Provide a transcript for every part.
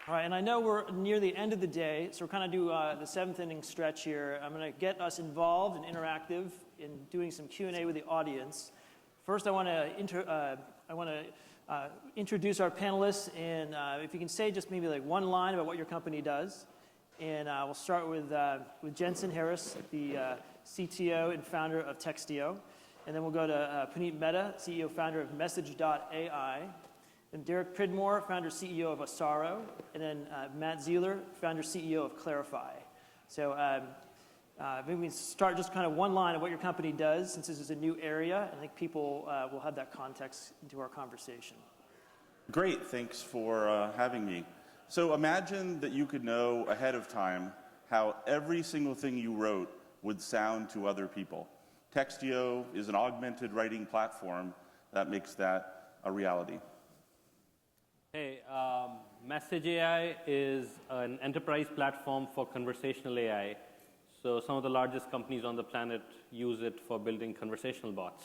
All right, and I know we're near the end of the day, so we're kind of do the seventh inning stretch here. I'm going to get us involved and interactive in doing some Q&A with the audience. First, I want to introduce our panelists, and if you can say just maybe like one line about what your company does. And we'll start with Jensen Harris, the CTO and founder of Textio. And then we'll go to Puneet Mehta, CEO, founder of Message.ai. And Derek Pridmore, founder, CEO of Asaro. And then Matt Zeeler, founder, CEO of Clarify. So maybe we can start just kind of one line of what your company does, since this is a new area. I think people will have that context into our conversation. Great, thanks for having me. So imagine that you could know ahead of time how every single thing you wrote would sound to other people. Textio is an augmented writing platform that makes that a reality. Hey, Message AI is an enterprise platform for conversational AI. So some of the largest companies on the planet use it for building conversational bots.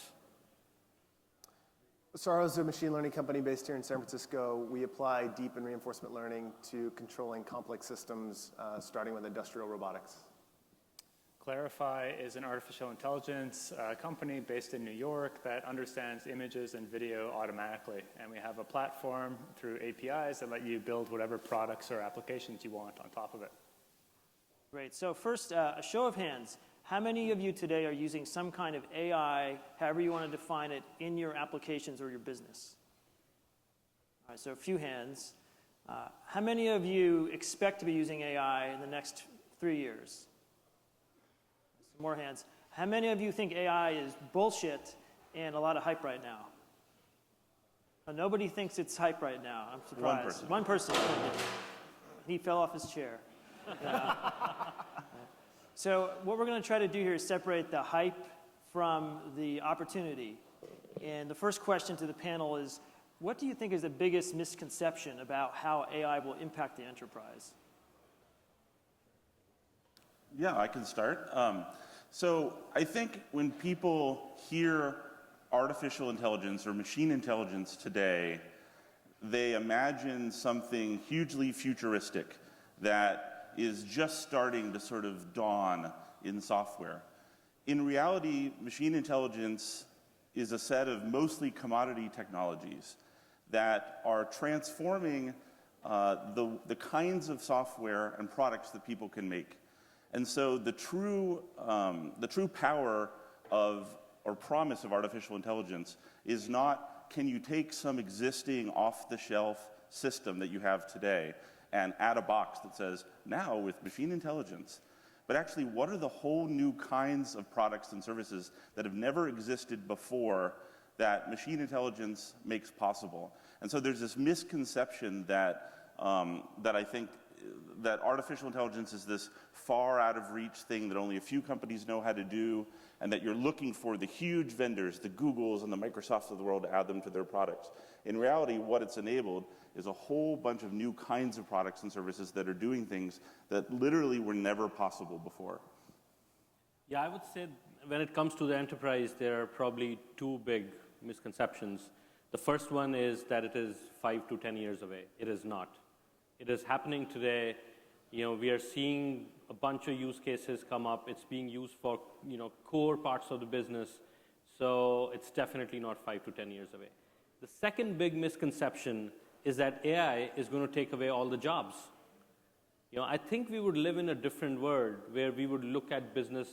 Asaro is a machine learning company based here in San Francisco. We apply deep and reinforcement learning to controlling complex systems, starting with industrial robotics. Clarify is an artificial intelligence company based in New York that understands images and video automatically. And we have a platform through APIs that let you build whatever products or applications you want on top of it. Great. So first, a show of hands. How many of you today are using some kind of AI, however you want to define it, in your applications or your business? All right, so a few hands. How many of you expect to be using AI in the next 3 years? Some more hands. How many of you think AI is bullshit and a lot of hype right now? Nobody thinks it's hype right now. I'm surprised. One person. He fell off his chair. So what we're going to try to do here is separate the hype from the opportunity. And the first question to the panel is, what do you think is the biggest misconception about how AI will impact the enterprise? Yeah, I can start. So I think when people hear artificial intelligence or machine intelligence today, they imagine something hugely futuristic that is just starting to sort of dawn in software. In reality, machine intelligence is a set of mostly commodity technologies that are transforming the kinds of software and products that people can make. And so the true power of or promise of artificial intelligence is not, can you take some existing off-the-shelf system that you have today and add a box that says, now with machine intelligence. But actually, what are the whole new kinds of products and services that have never existed before that machine intelligence makes possible? And so there's this misconception that I think that artificial intelligence is this far out of reach thing that only a few companies know how to do, and that you're looking for the huge vendors, the Googles and the Microsofts of the world, to add them to their products. In reality, what it's enabled is a whole bunch of new kinds of products and services that are doing things that literally were never possible before. Yeah, I would say when it comes to the enterprise, there are probably two big misconceptions. The first one is that it is 5 to 10 years away. It is not. It is happening today. We are seeing a bunch of use cases come up. It's being used for, core parts of the business. So it's definitely not 5 to 10 years away. The second big misconception is that AI is going to take away all the jobs. I think we would live in a different world where we would look at business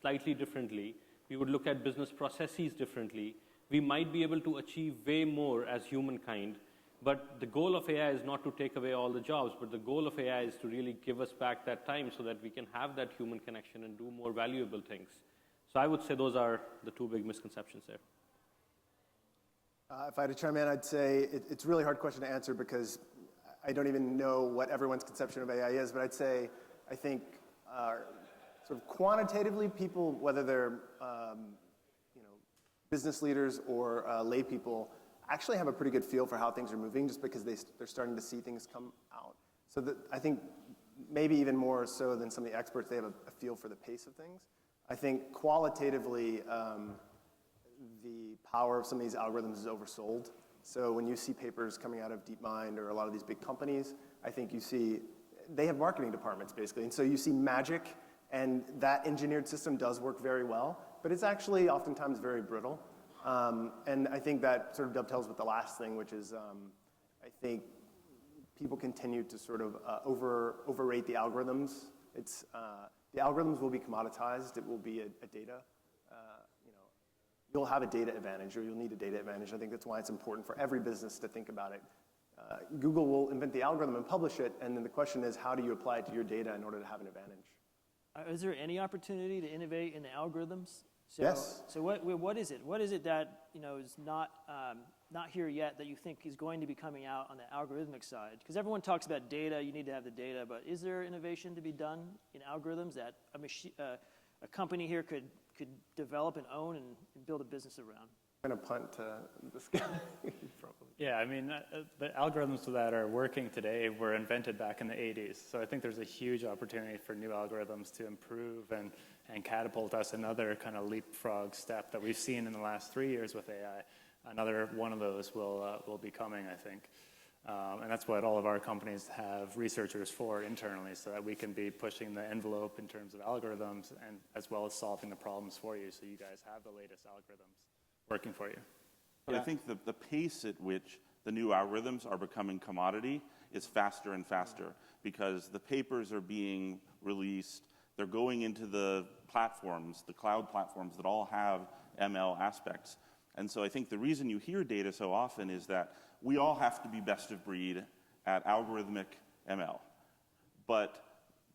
slightly differently. We would look at business processes differently. We might be able to achieve way more as humankind. But the goal of AI is not to take away all the jobs, but the goal of AI is to really give us back that time so that we can have that human connection and do more valuable things. So I would say those are the two big misconceptions there. If I had to chime in, I'd say it's a really hard question to answer because I don't even know what everyone's conception of AI is, but I'd say I think sort of quantitatively people, whether they're business leaders or lay people, actually have a pretty good feel for how things are moving just because they're starting to see things come out. So I think maybe even more so than some of the experts, they have a feel for the pace of things. I think qualitatively, the power of some of these algorithms is oversold. So when you see papers coming out of DeepMind or a lot of these big companies, I think you see, they have marketing departments basically, and so you see magic, and that engineered system does work very well, but it's actually oftentimes very brittle. And I think that sort of dovetails with the last thing, which is I think people continue to sort of overrate the algorithms. The algorithms will be commoditized. It will be a data, you'll have a data advantage, or you'll need a data advantage. I think that's why it's important for every business to think about it. Google will invent the algorithm and publish it, and then the question is, how do you apply it to your data in order to have an advantage? Is there any opportunity to innovate in the algorithms? So, Yes. So what is it? What is it that is not here yet that you think is going to be coming out on the algorithmic side? Because everyone talks about data, you need to have the data, but is there innovation to be done in algorithms that a company here could develop and own and build a business around? I'm going to punt to this guy. Yeah, I mean, the algorithms that are working today were invented back in the 80s. So I think there's a huge opportunity for new algorithms to improve and catapult us another kind of leapfrog step that we've seen in the last 3 years with AI. Another one of those will be coming, I think. And that's what all of our companies have researchers for internally, so that we can be pushing the envelope in terms of algorithms, and as well as solving the problems for you, so you guys have the latest algorithms working for you. But I think the pace at which the new algorithms are becoming commodity is faster and faster, because the papers are being released, they're going into the platforms, the cloud platforms that all have ML aspects. And so I think the reason you hear data so often is that we all have to be best of breed at algorithmic ML. But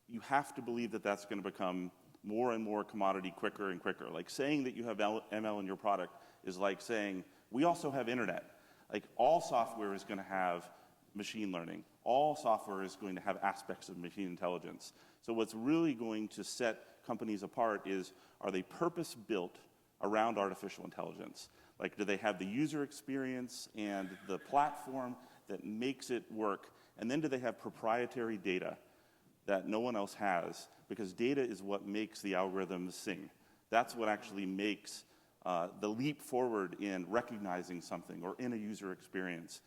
you have to believe that that's going to become more and more commodity quicker and quicker. Like saying that you have ML in your product is like saying, we also have internet. Like all software is going to have machine learning. All software is going to have aspects of machine intelligence. So what's really going to set companies apart is, are they purpose-built around artificial intelligence? Like, do they have the user experience and the platform that makes it work? And then do they have proprietary data that no one else has? Because data is what makes the algorithms sing. That's what actually makes the leap forward in recognizing something or in a user experience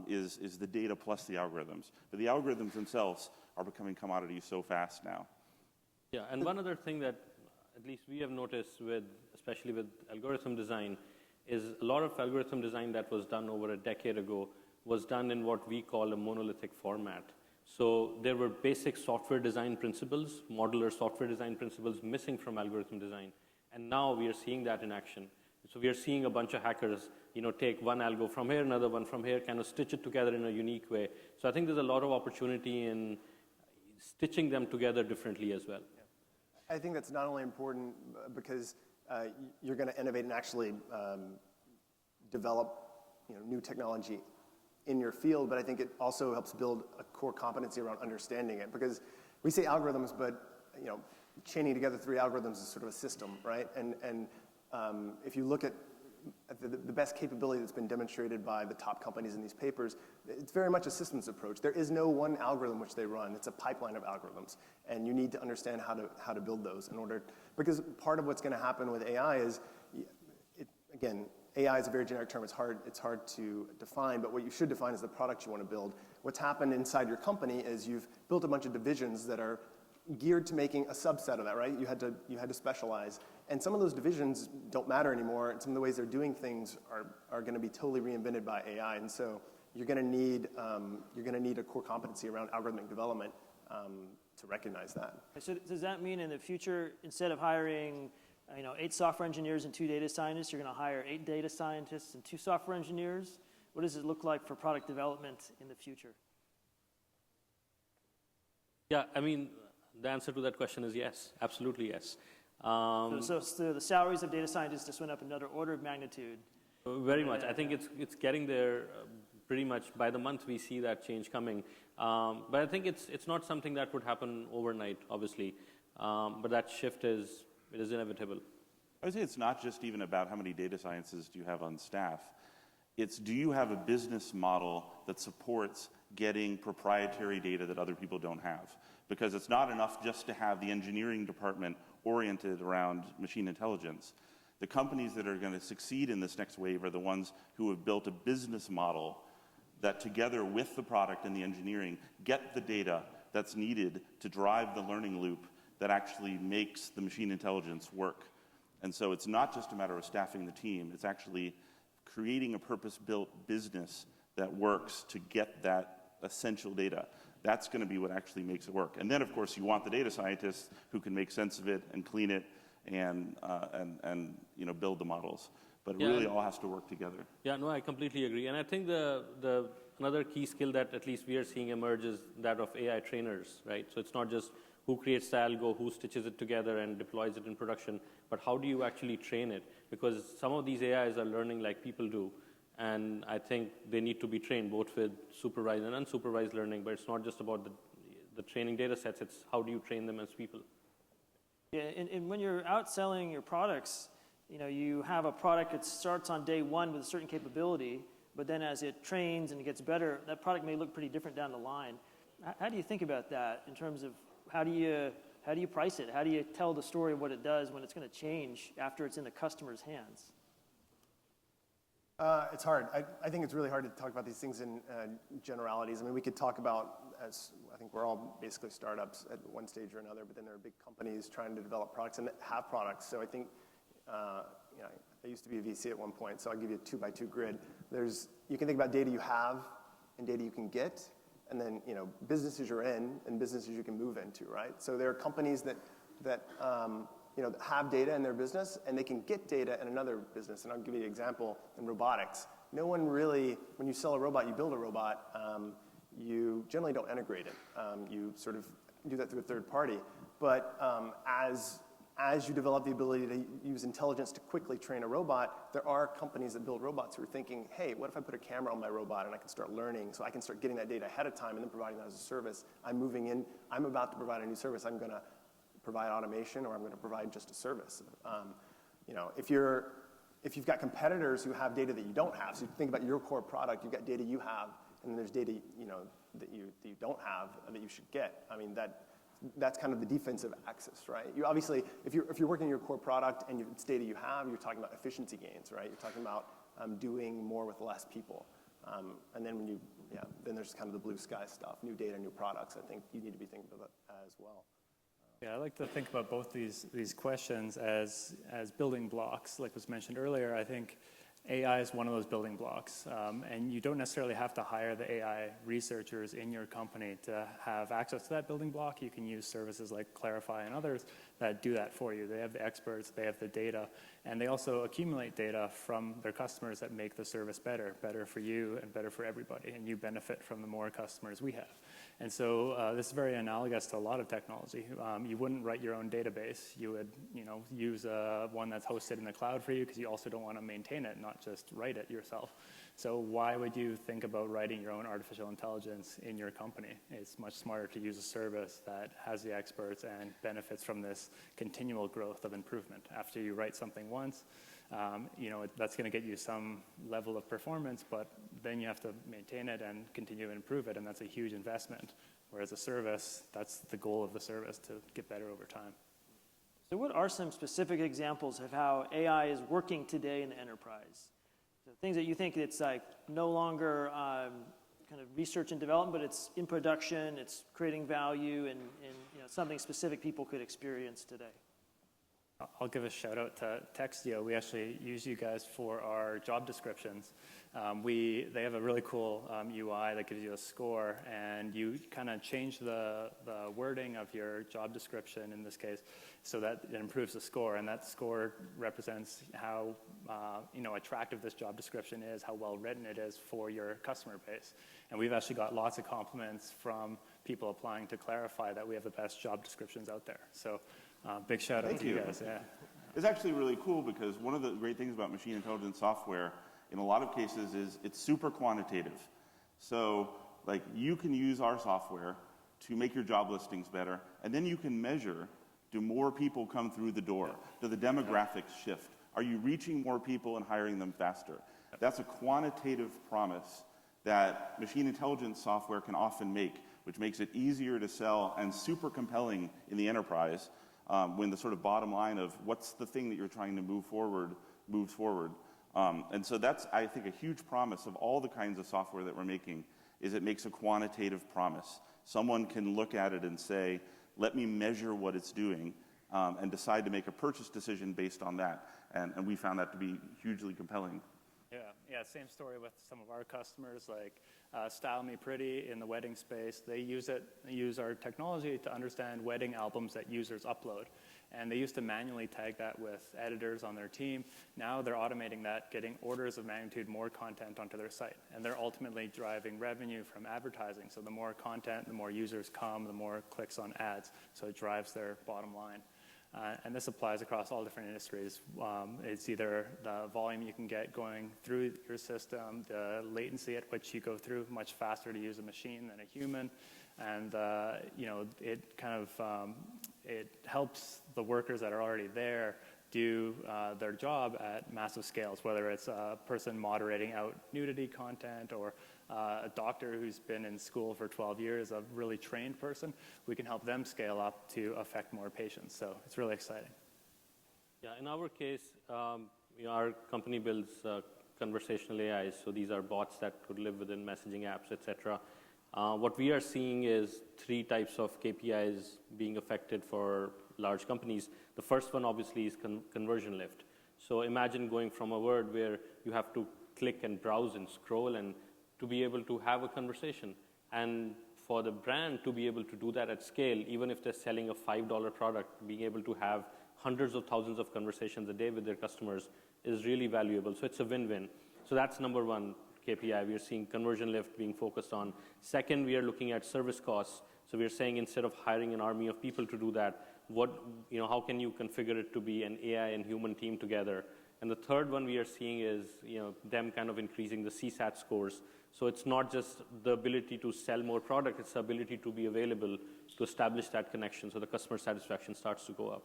is the data plus the algorithms. But the algorithms themselves are becoming commodities so fast now. Yeah, and one other thing that at least we have noticed especially with algorithm design, is a lot of algorithm design that was done over a decade ago was done in what we call a monolithic format. So there were basic software design principles, modular software design principles missing from algorithm design. And now we are seeing that in action. So we are seeing a bunch of hackers, take one algo from here, another one from here, kind of stitch it together in a unique way. So I think there's a lot of opportunity in stitching them together differently as well. I think that's not only important because you're going to innovate and actually develop new technology in your field, but I think it also helps build a core competency around understanding it. Because we say algorithms, but chaining together 3 algorithms is sort of a system, right? And if you look at the best capability that's been demonstrated by the top companies in these papers, it's very much a systems approach. There is no one algorithm which they run. It's a pipeline of algorithms, and you need to understand how to build those in order. Because part of what's going to happen with AI is, again, AI is a very generic term. It's hard to define, but what you should define is the product you want to build. What's happened inside your company is you've built a bunch of divisions that are geared to making a subset of that, right? You had to specialize. And some of those divisions don't matter anymore, and some of the ways they're doing things are going to be totally reinvented by AI. And so you're going to need a core competency around algorithmic development to recognize that. So does that mean in the future, instead of hiring 8 software engineers and 2 data scientists, you're going to hire 8 data scientists and 2 software engineers? What does it look like for product development in the future? Yeah, I mean, the answer to that question is yes, absolutely yes. So the salaries of data scientists just went up another order of magnitude. Very much. I think it's getting there pretty much by the month we see that change coming. But I think it's not something that would happen overnight, obviously. But that shift is inevitable. I would say it's not just even about how many data scientists do you have on staff. It's, do you have a business model that supports getting proprietary data that other people don't have? Because it's not enough just to have the engineering department oriented around machine intelligence. The companies that are going to succeed in this next wave are the ones who have built a business model that together with the product and the engineering, get the data that's needed to drive the learning loop that actually makes the machine intelligence work. And so it's not just a matter of staffing the team, it's actually creating a purpose-built business that works to get that essential data. That's going to be what actually makes it work. And then, of course, you want the data scientists who can make sense of it and clean it and build the models. But it really all has to work together. Yeah, no, I completely agree. And I think another key skill that at least we are seeing emerge is that of AI trainers, right? So it's not just who creates the algo, who stitches it together and deploys it in production, but how do you actually train it? Because some of these AIs are learning like people do. And I think they need to be trained both with supervised and unsupervised learning, but it's not just about the training data sets, it's how do you train them as people. Yeah, and when you're out selling your products, you have a product that starts on day one with a certain capability, but then as it trains and it gets better, that product may look pretty different down the line. How do you think about that in terms of how do you price it? How do you tell the story of what it does when it's going to change after it's in the customer's hands? It's hard. I think it's really hard to talk about these things in generalities. I mean, we could talk about, as I think we're all basically startups at one stage or another, but then there are big companies trying to develop products and have products. So I think, I used to be a VC at one point, so I'll give you a 2x2 grid. You can think about data you have and data you can get, and then businesses you're in and businesses you can move into, right? So there are companies that have data in their business, and they can get data in another business. And I'll give you an example in robotics. No one really, when you sell a robot, you build a robot, you generally don't integrate it. You sort of do that through a third party. But as you develop the ability to use intelligence to quickly train a robot, there are companies that build robots who are thinking, hey, what if I put a camera on my robot and I can start learning, so I can start getting that data ahead of time and then providing that as a service. I'm about to provide a new service. I'm going to provide automation, or I'm going to provide just a service. If you've got competitors who have data that you don't have, so you think about your core product, you've got data you have, and then there's data that you don't have that you should get. I mean, that's kind of the defensive axis, right? You obviously, if you're working on your core product and it's data you have, you're talking about efficiency gains, right? You're talking about doing more with less people. And then then there's kind of the blue sky stuff, new data, new products. I think you need to be thinking about that as well. Yeah, I like to think about both these questions as building blocks. Like was mentioned earlier, I think AI is one of those building blocks. And you don't necessarily have to hire the AI researchers in your company to have access to that building block. You can use services like Clarify and others that do that for you. They have the experts, they have the data, and they also accumulate data from their customers that make the service better for you and better for everybody. And you benefit from the more customers we have. And so this is very analogous to a lot of technology. You wouldn't write your own database. You would use one that's hosted in the cloud for you, because you also don't want to maintain it, not just write it yourself. So why would you think about writing your own artificial intelligence in your company? It's much smarter to use a service that has the experts and benefits from this continual growth of improvement. After you write something once, that's going to get you some level of performance, but then you have to maintain it and continue to improve it, and that's a huge investment. Whereas a service, that's the goal of the service, to get better over time. So what are some specific examples of how AI is working today in the enterprise? So things that you think it's like no longer kind of research and development, but it's in production, it's creating value, and something specific people could experience today. I'll give a shout out to Textio. We actually use you guys for our job descriptions. They have a really cool UI that gives you a score, and you kind of change the wording of your job description in this case, so that it improves the score. And that score represents how attractive this job description is, how well written it is for your customer base. And we've actually got lots of compliments from people applying to Clarify that we have the best job descriptions out there. So big shout out to you guys. Yeah. It's actually really cool, because one of the great things about machine intelligence software in a lot of cases is it's super quantitative. So like, you can use our software to make your job listings better, and then you can measure, do more people come through the door? Do the demographics shift? Are you reaching more people and hiring them faster? That's a quantitative promise that machine intelligence software can often make, which makes it easier to sell and super compelling in the enterprise when the sort of bottom line of what's the thing that you're trying to move forward moves forward. And so that's, I think, a huge promise of all the kinds of software that we're making, is it makes a quantitative promise. Someone can look at it and say, let me measure what it's doing, and decide to make a purchase decision based on that. And we found that to be hugely compelling. Yeah, same story with some of our customers, like Style Me Pretty in the wedding space. They use our technology to understand wedding albums that users upload. And they used to manually tag that with editors on their team. Now they're automating that, getting orders of magnitude more content onto their site. And they're ultimately driving revenue from advertising. So the more content, the more users come, the more clicks on ads. So it drives their bottom line. And this applies across all different industries. It's either the volume you can get going through your system, the latency at which you go through, much faster to use a machine than a human, and it kind of it helps the workers that are already there do their job at massive scales, whether it's a person moderating out nudity content or a doctor who's been in school for 12 years, a really trained person. We can help them scale up to affect more patients. So it's really exciting. Yeah, in our case, our company builds conversational AIs. So these are bots that could live within messaging apps, etc. What we are seeing is 3 types of KPIs being affected for large companies. The first one, obviously, is conversion lift. So imagine going from a word where you have to click and browse and scroll and to be able to have a conversation. And for the brand to be able to do that at scale, even if they're selling a $5 product, being able to have hundreds of thousands of conversations a day with their customers is really valuable. So it's a win-win. So that's number one KPI. We are seeing conversion lift being focused on. Second, we are looking at service costs. So we are saying instead of hiring an army of people to do that, how can you configure it to be an AI and human team together? And the third one we are seeing is them kind of increasing the CSAT scores. So it's not just the ability to sell more product, it's the ability to be available to establish that connection so the customer satisfaction starts to go up.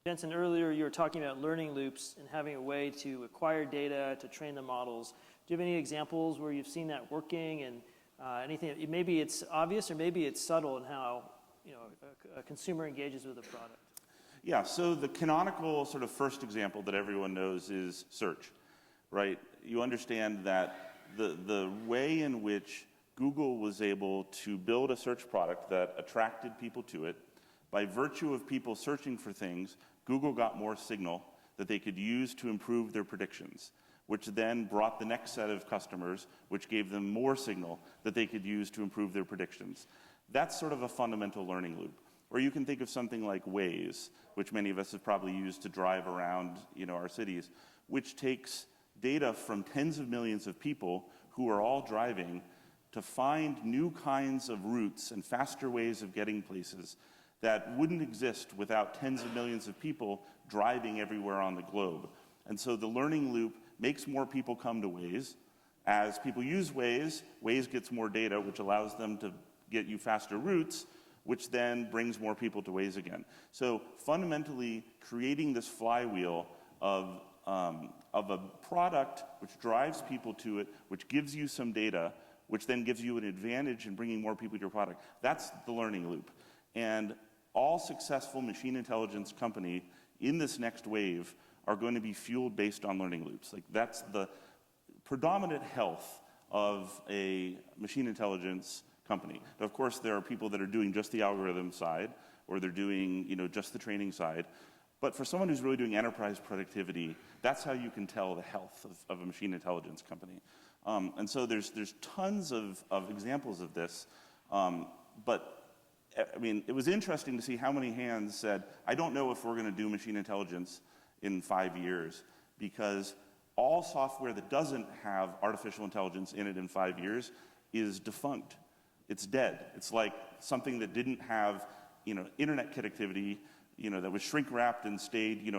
Jensen, earlier you were talking about learning loops and having a way to acquire data, to train the models. Do you have any examples where you've seen that working, and anything, maybe it's obvious or maybe it's subtle in how a consumer engages with a product? Yeah, so the canonical sort of first example that everyone knows is search, right? You understand that the way in which Google was able to build a search product that attracted people to it, by virtue of people searching for things, Google got more signal that they could use to improve their predictions, which then brought the next set of customers, which gave them more signal that they could use to improve their predictions. That's sort of a fundamental learning loop. Or you can think of something like Waze, which many of us have probably used to drive around our cities, which takes data from tens of millions of people who are all driving to find new kinds of routes and faster ways of getting places that wouldn't exist without tens of millions of people driving everywhere on the globe. And so the learning loop makes more people come to Waze. As people use Waze, Waze gets more data, which allows them to get you faster routes, which then brings more people to Waze again. So fundamentally, creating this flywheel of a product which drives people to it, which gives you some data, which then gives you an advantage in bringing more people to your product. That's the learning loop. And all successful machine intelligence company in this next wave are going to be fueled based on learning loops. Like, that's the predominant health of a machine intelligence company. Now, of course, there are people that are doing just the algorithm side, or they're doing just the training side. But for someone who's really doing enterprise productivity, that's how you can tell the health of a machine intelligence company. And so there's tons of examples of this. But I mean, it was interesting to see how many hands said, I don't know if we're going to do machine intelligence in 5 years, because all software that doesn't have artificial intelligence in it in 5 years is defunct. It's dead. It's like something that didn't have internet connectivity, that was shrink wrapped and stayed,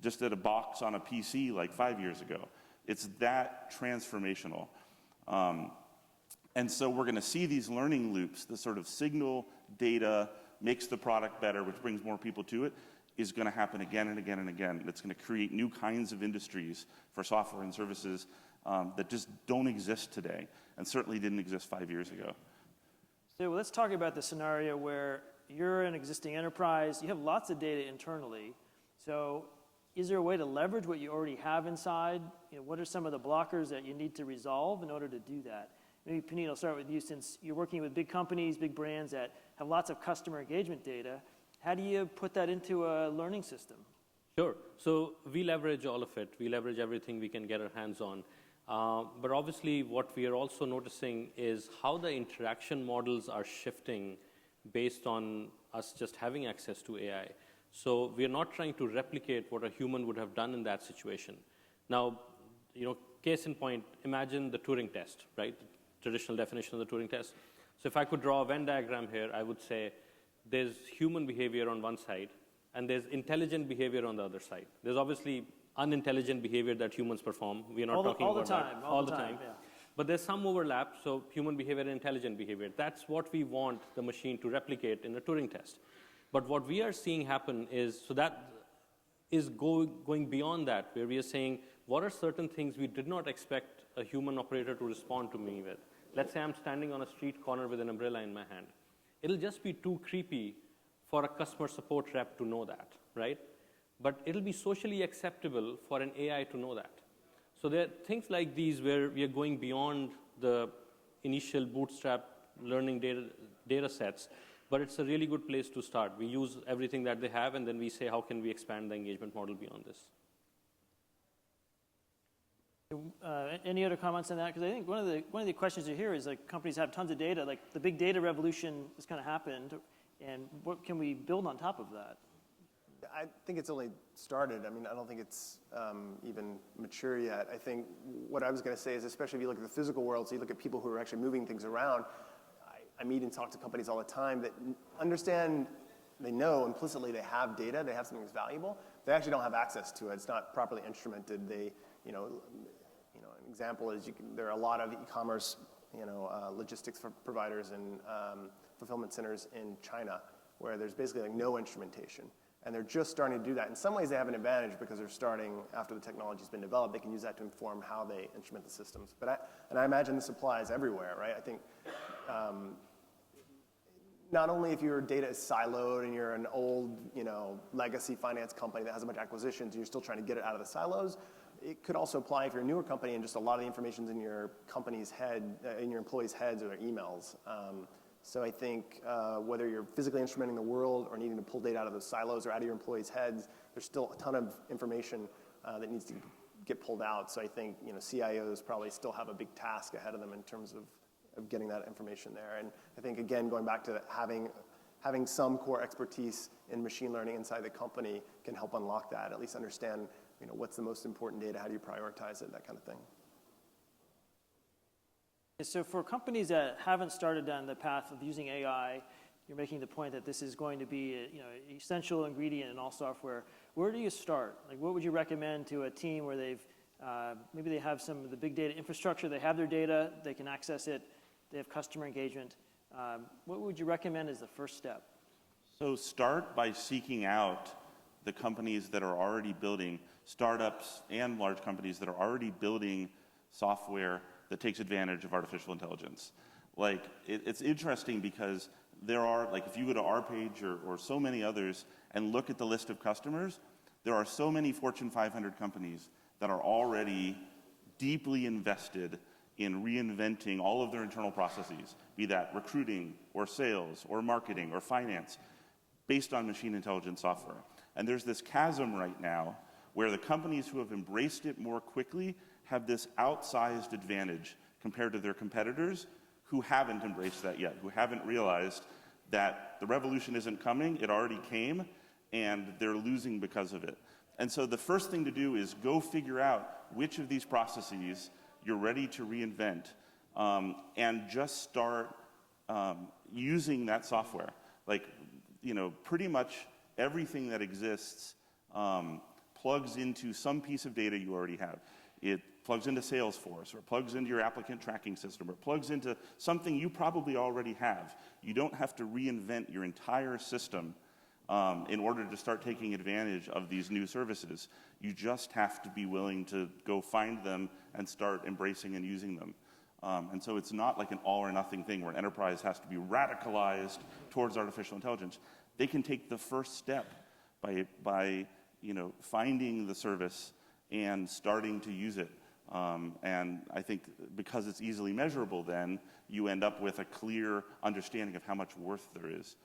just at a box on a PC like 5 years ago. It's that transformational. And so we're going to see these learning loops, the sort of signal, data, makes the product better, which brings more people to it, is going to happen again and again and again. It's going to create new kinds of industries for software and services that just don't exist today, and certainly didn't exist 5 years ago. So let's talk about the scenario where you're an existing enterprise, you have lots of data internally. So is there a way to leverage what you already have inside? What are some of the blockers that you need to resolve in order to do that? Maybe, Puneet, I'll start with you, since you're working with big companies, big brands that have lots of customer engagement data. How do you put that into a learning system? Sure. So we leverage all of it. We leverage everything we can get our hands on. But obviously, what we are also noticing is how the interaction models are shifting based on us just having access to AI. So we are not trying to replicate what a human would have done in that situation. Now, case in point, imagine the Turing test, right? The traditional definition of the Turing test. So if I could draw a Venn diagram here, I would say there's human behavior on one side, and there's intelligent behavior on the other side. There's obviously unintelligent behavior that humans perform. We are not talking about that all the time. Yeah. But there's some overlap, so human behavior and intelligent behavior. That's what we want the machine to replicate in a Turing test. But what we are seeing happen is, so that is going beyond that, where we are saying, what are certain things we did not expect a human operator to respond to me with? Let's say I'm standing on a street corner with an umbrella in my hand. It'll just be too creepy for a customer support rep to know that, right? But it'll be socially acceptable for an AI to know that. So there are things like these where we are going beyond the initial bootstrap learning data sets, but it's a really good place to start. We use everything that they have, and then we say, how can we expand the engagement model beyond this? Any other comments on that? Because I think one of the questions you hear is, like, companies have tons of data. Like, the big data revolution has kind of happened, and what can we build on top of that? I think it's only started. I mean, I don't think it's even mature yet. I think what I was going to say is, especially if you look at the physical world, so you look at people who are actually moving things around, I meet and talk to companies all the time that understand, they know implicitly they have data, they have something that's valuable. They actually don't have access to it. It's not properly instrumented. They, an example is there are a lot of e-commerce, logistics providers and fulfillment centers in China where there's basically like no instrumentation. And they're just starting to do that. In some ways, they have an advantage because they're starting after the technology's been developed. They can use that to inform how they instrument the systems. But I imagine this applies everywhere, right? I think not only if your data is siloed and you're an old, legacy finance company that has a bunch of acquisitions and you're still trying to get it out of the silos, it could also apply if you're a newer company and just a lot of the information's in your company's head, in your employees' heads or their emails. So I think whether you're physically instrumenting the world or needing to pull data out of those silos or out of your employees' heads, there's still a ton of information that needs to get pulled out. So I think CIOs probably still have a big task ahead of them in terms of getting that information there. And I think, again, going back to having some core expertise in machine learning inside the company can help unlock that, at least understand what's the most important data, how do you prioritize it, that kind of thing. So for companies that haven't started down the path of using AI, you're making the point that this is going to be an essential ingredient in all software. Where do you start? Like, what would you recommend to a team where they've maybe they have some of the big data infrastructure, they have their data, they can access it, they have customer engagement. What would you recommend as the first step? So start by seeking out the companies that are already building, startups and large companies that are already building software that takes advantage of artificial intelligence. Like, it's interesting because there are, like, if you go to our page or so many others and look at the list of customers, there are so many Fortune 500 companies that are already deeply invested in reinventing all of their internal processes, be that recruiting or sales or marketing or finance, based on machine intelligence software. And there's this chasm right now where the companies who have embraced it more quickly have this outsized advantage compared to their competitors who haven't embraced that yet, who haven't realized that the revolution isn't coming, it already came, and they're losing because of it. And so the first thing to do is go figure out which of these processes you're ready to reinvent, and just start using that software. Like, pretty much everything that exists plugs into some piece of data you already have. It plugs into Salesforce, or plugs into your applicant tracking system, or plugs into something you probably already have. You don't have to reinvent your entire system in order to start taking advantage of these new services. You just have to be willing to go find them and start embracing and using them. And so it's not like an all or nothing thing where an enterprise has to be radicalized towards artificial intelligence. They can take the first step by finding the service and starting to use it. And I think because it's easily measurable, then you end up with a clear understanding of how much worth there is.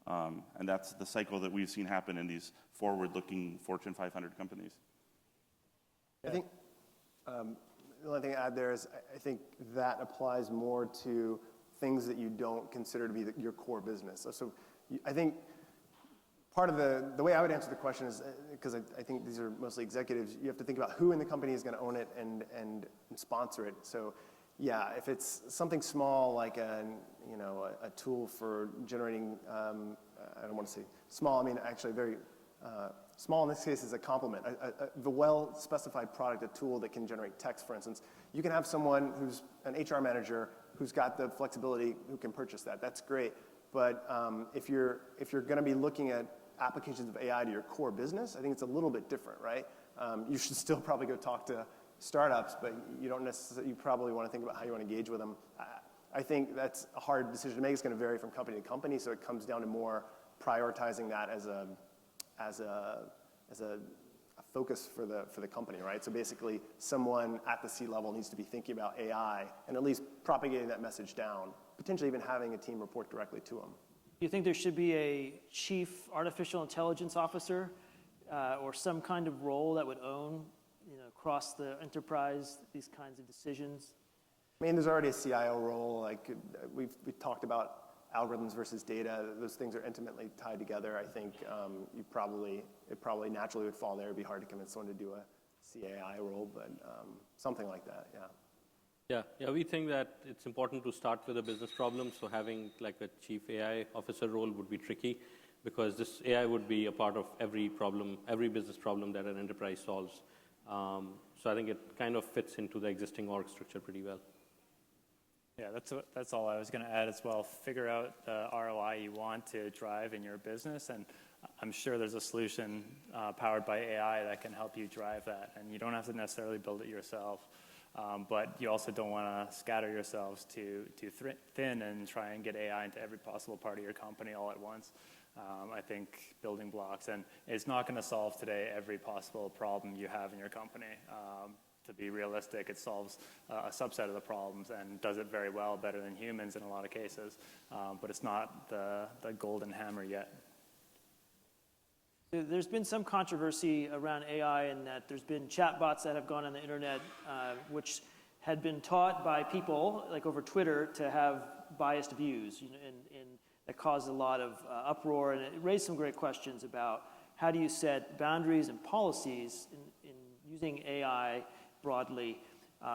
And that's the cycle that we've seen happen in these forward-looking Fortune 500 companies. I think the only thing to add there is I think that applies more to things that you don't consider to be your core business. So I think part of the way I would answer the question is, because I think these are mostly executives, you have to think about who in the company is going to own it and sponsor it. So yeah, if it's something small like a tool for generating, I don't want to say small, I mean actually very small in this case is a compliment. The well-specified product, a tool that can generate text, for instance. You can have someone who's an HR manager who's got the flexibility who can purchase that. That's great. But if you're going to be looking at applications of AI to your core business, I think it's a little bit different, right? You should still probably go talk to startups, but you probably want to think about how you want to engage with them. I think that's a hard decision to make. It's going to vary from company to company, so it comes down to more prioritizing that as a focus for the company, right? So basically, someone at the C-level needs to be thinking about AI and at least propagating that message down, potentially even having a team report directly to them. Do you think there should be a chief artificial intelligence officer or some kind of role that would own, across the enterprise, these kinds of decisions? I mean, there's already a CIO role. Like we've talked about algorithms versus data. Those things are intimately tied together. I think it probably naturally would fall there. It'd be hard to convince someone to do a CAI role, but something like that, yeah. Yeah, we think that it's important to start with a business problem. So having like a chief AI officer role would be tricky because this AI would be a part of every problem, every business problem that an enterprise solves. So I think it kind of fits into the existing org structure pretty well. Yeah, that's all I was going to add as well. Figure out the ROI you want to drive in your business, and I'm sure there's a solution powered by AI that can help you drive that. And you don't have to necessarily build it yourself, but you also don't want to scatter yourselves too thin and try and get AI into every possible part of your company all at once. I think building blocks, and it's not going to solve today every possible problem you have in your company. To be realistic, it solves a subset of the problems and does it very well, better than humans in a lot of cases, but it's not the golden hammer yet. There's been some controversy around AI in that there's been chatbots that have gone on the internet which had been taught by people, like over Twitter, to have biased views, and that caused a lot of uproar, and it raised some great questions about how do you set boundaries and policies in using AI broadly.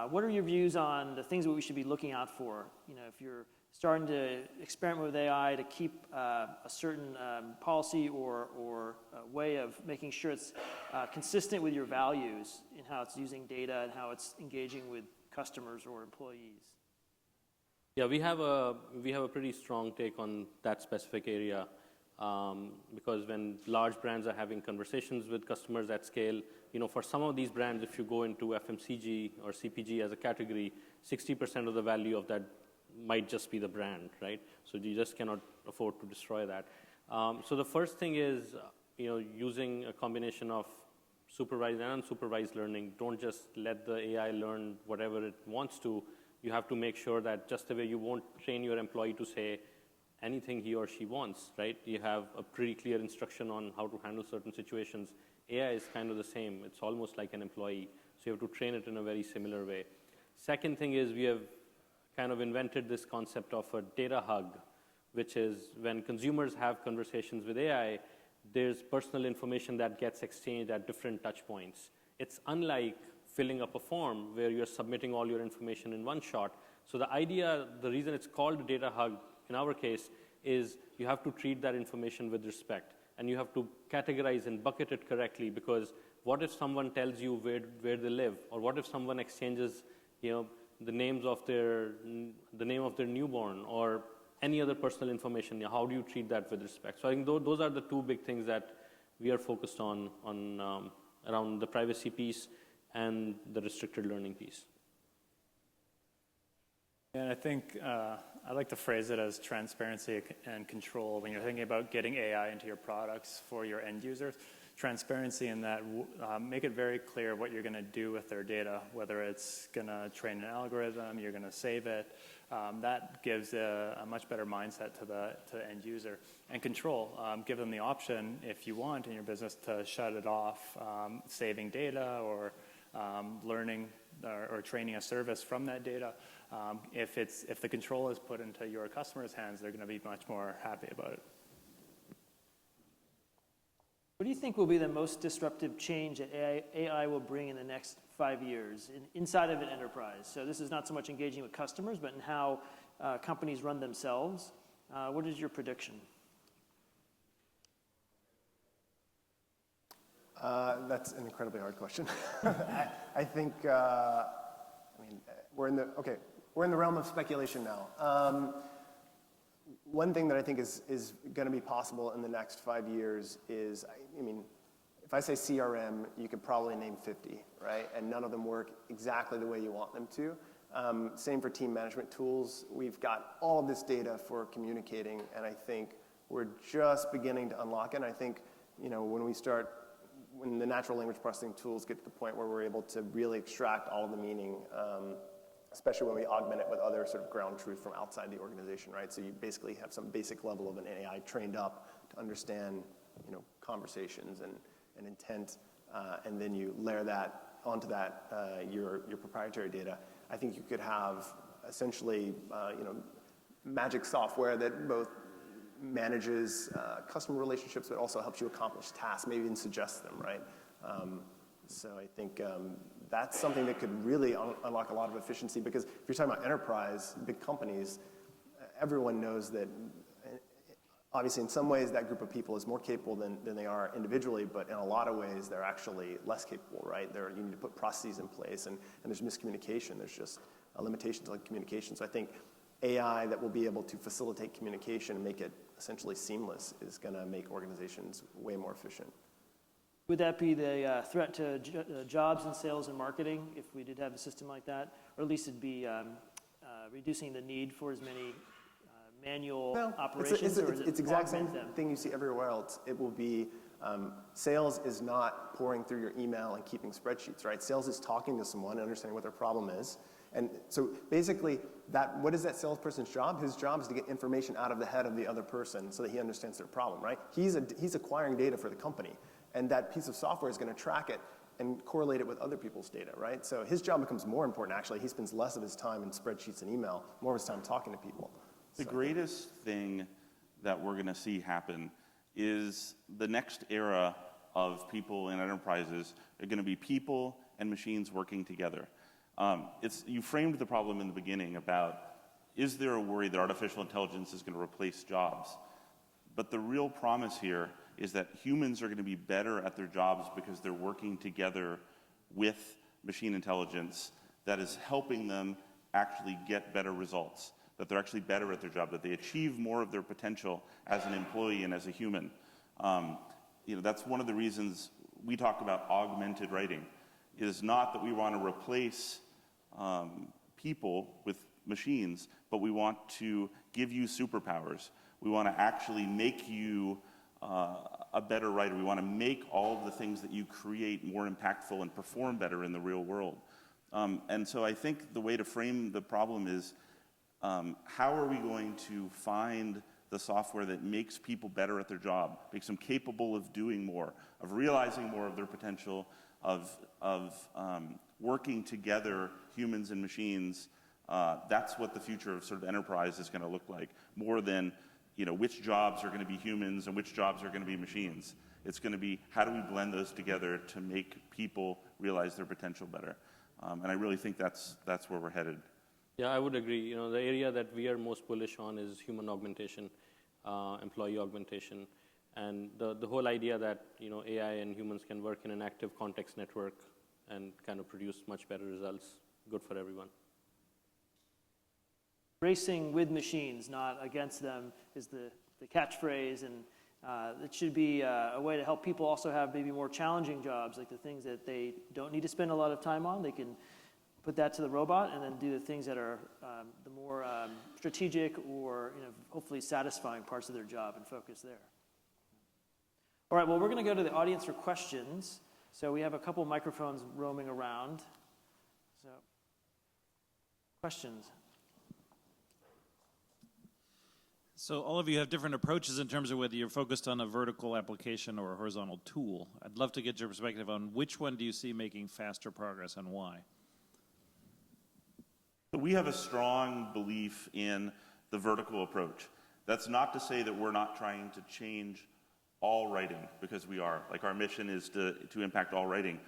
What are your views on the things that we should be looking out for? If you're starting to experiment with AI to keep a certain policy or a way of making sure it's consistent with your values in how it's using data and how it's engaging with customers or employees. Yeah, we have a pretty strong take on that specific area because when large brands are having conversations with customers at scale, for some of these brands, if you go into FMCG or CPG as a category, 60% of the value of that might just be the brand, right? So you just cannot afford to destroy that. So the first thing is, using a combination of supervised and unsupervised learning. Don't just let the AI learn whatever it wants to. You have to make sure that just the way you won't train your employee to say anything he or she wants, right? You have a pretty clear instruction on how to handle certain situations. AI is kind of the same. It's almost like an employee. So you have to train it in a very similar way. Second thing is we have kind of invented this concept of a data hug, which is when consumers have conversations with AI, there's personal information that gets exchanged at different touch points. It's unlike filling up a form where you're submitting all your information in one shot. So the reason it's called a data hug in our case is you have to treat that information with respect, and you have to categorize and bucket it correctly, because what if someone tells you where they live, or what if someone exchanges the name of their newborn or any other personal information? How do you treat that with respect? So I think those are the two big things that we are focused on around the privacy piece and the restricted learning piece. And I think I like to phrase it as transparency and control when you're thinking about getting AI into your products for your end users. transparency in that, make it very clear what you're going to do with their data, whether it's going to train an algorithm, you're going to save it. That gives a much better mindset to the end user. And control, give them the option, if you want in your business, to shut it off, saving data or learning or training a service from that data. If the control is put into your customers' hands, they're going to be much more happy about it. What do you think will be the most disruptive change that AI will bring in the next 5 years inside of an enterprise? So this is not so much engaging with customers, but in how companies run themselves. What is your prediction? That's an incredibly hard question. I think, we're in the realm of speculation now. One thing that I think is going to be possible in the next 5 years is, if I say CRM, you could probably name 50, right? And none of them work exactly the way you want them to. Same for team management tools. We've got all of this data for communicating, and I think we're just beginning to unlock it. And I think, when the natural language processing tools get to the point where we're able to really extract all of the meaning, especially when we augment it with other sort of ground truth from outside the organization, right? So you basically have some basic level of an AI trained up to understand, conversations and intent, and then you layer that onto that, your proprietary data. I think you could have essentially, magic software that both manages customer relationships, but also helps you accomplish tasks, maybe even suggests them, right? So I think that's something that could really unlock a lot of efficiency, because if you're talking about enterprise, big companies, everyone knows that obviously in some ways that group of people is more capable than they are individually, but in a lot of ways they're actually less capable, right? You need to put processes in place, and there's miscommunication. There's just limitations on communication. So I think AI that will be able to facilitate communication and make it essentially seamless is going to make organizations way more efficient. Would that be the threat to jobs in sales and marketing if we did have a system like that? Or at least it'd be reducing the need for as many manual operations? It's exact same thing you see everywhere else. It will be, sales is not pouring through your email and keeping spreadsheets, right? Sales is talking to someone and understanding what their problem is. And so basically, what is that salesperson's job? His job is to get information out of the head of the other person so that he understands their problem, right? He's acquiring data for the company, and that piece of software is going to track it and correlate it with other people's data, right? So his job becomes more important, actually. He spends less of his time in spreadsheets and email, more of his time talking to people. The greatest thing that we're going to see happen is the next era of people in enterprises are going to be people and machines working together. You framed the problem in the beginning about, is there a worry that artificial intelligence is going to replace jobs? But the real promise here is that humans are going to be better at their jobs because they're working together with machine intelligence that is helping them actually get better results, that they're actually better at their job, that they achieve more of their potential as an employee and as a human. That's one of the reasons we talk about augmented writing. It is not that we want to replace people with machines, but we want to give you superpowers. We want to actually make you a better writer. We want to make all of the things that you create more impactful and perform better in the real world. And so I think the way to frame the problem is, how are we going to find the software that makes people better at their job, makes them capable of doing more, of realizing more of their potential, of working together, humans and machines. That's what the future of sort of enterprise is going to look like, more than which jobs are going to be humans and which jobs are going to be machines. It's going to be, how do we blend those together to make people realize their potential better? And I really think that's where we're headed. Yeah, I would agree. The area that we are most bullish on is human augmentation, employee augmentation, and the whole idea that AI and humans can work in an active context network and kind of produce much better results, good for everyone. Racing with machines, not against them, is the catchphrase, and it should be a way to help people also have maybe more challenging jobs, like the things that they don't need to spend a lot of time on. They can put that to the robot and then do the things that are the more strategic or hopefully satisfying parts of their job and focus there. All right, well, we're going to go to the audience for questions. So we have a couple microphones roaming around. So, questions? So all of you have different approaches in terms of whether you're focused on a vertical application or a horizontal tool. I'd love to get your perspective on which one do you see making faster progress and why? We have a strong belief in the vertical approach. That's not to say that we're not trying to change all writing, because we are. Like, our mission is to impact all writing.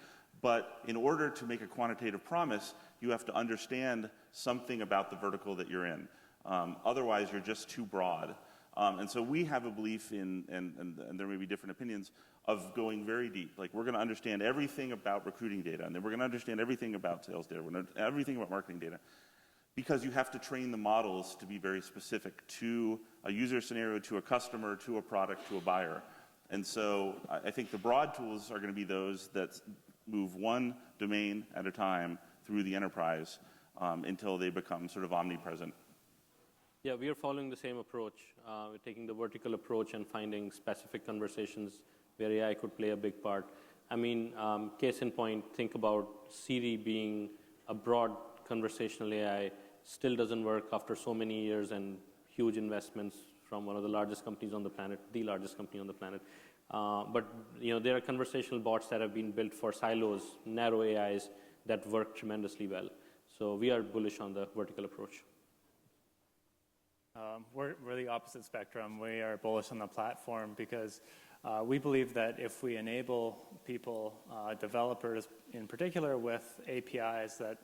But in order to make a quantitative promise, you have to understand something about the vertical that you're in. Otherwise, you're just too broad. And so we have a belief in, and there may be different opinions, of going very deep. Like, we're going to understand everything about recruiting data, and then we're going to understand everything about sales data, we're going to everything about marketing data. Because you have to train the models to be very specific to a user scenario, to a customer, to a product, to a buyer. And so I think the broad tools are going to be those that move one domain at a time through the enterprise until they become sort of omnipresent. Yeah, we are following the same approach. We're taking the vertical approach and finding specific conversations where AI could play a big part. I mean, case in point, think about Siri being a broad conversational AI, still doesn't work after so many years and huge investments from one of the largest companies on the planet, the largest company on the planet. But there are conversational bots that have been built for silos, narrow AIs that work tremendously well. So we are bullish on the vertical approach. We're the opposite spectrum. We are bullish on the platform because we believe that if we enable people, developers in particular, with APIs that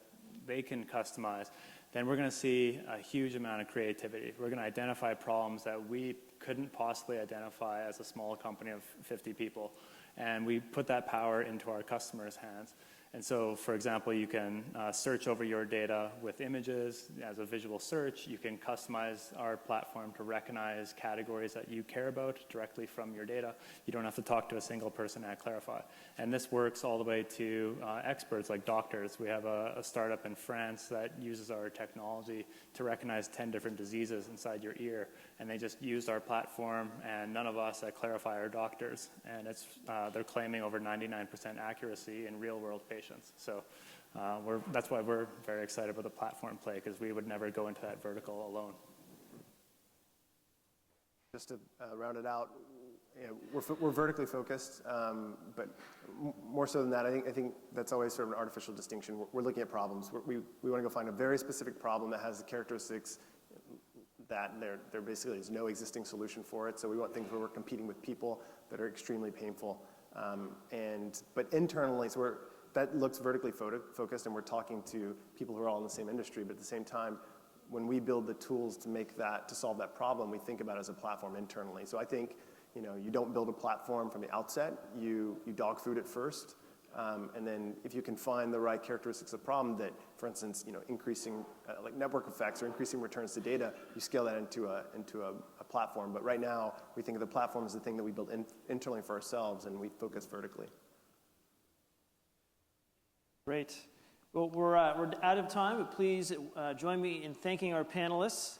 they can customize, then we're going to see a huge amount of creativity. We're going to identify problems that we couldn't possibly identify as a small company of 50 people. And we put that power into our customers' hands. And so, for example, you can search over your data with images as a visual search. You can customize our platform to recognize categories that you care about directly from your data. You don't have to talk to a single person at Clarify. And this works all the way to experts like doctors. We have a startup in France that uses our technology to recognize 10 different diseases inside your ear. And they just used our platform, and none of us at Clarify are doctors. And they're claiming over 99% accuracy in real-world patients. So that's why we're very excited about the platform play, because we would never go into that vertical alone. Just to round it out, we're vertically focused, but more so than that, I think that's always sort of an artificial distinction. We're looking at problems. We want to go find a very specific problem that has the characteristics that there basically is no existing solution for it. So we want things where we're competing with people that are extremely painful. But internally, so that looks vertically focused, and we're talking to people who are all in the same industry. But at the same time, when we build the tools to solve that problem, we think about it as a platform internally. So I think you don't build a platform from the outset. You dog food it first, and then if you can find the right characteristics of the problem that, for instance, increasing like network effects or increasing returns to data, you scale that into a platform. But right now, we think of the platform as the thing that we build internally for ourselves, and we focus vertically. Great. Well, we're out of time, but please join me in thanking our panelists.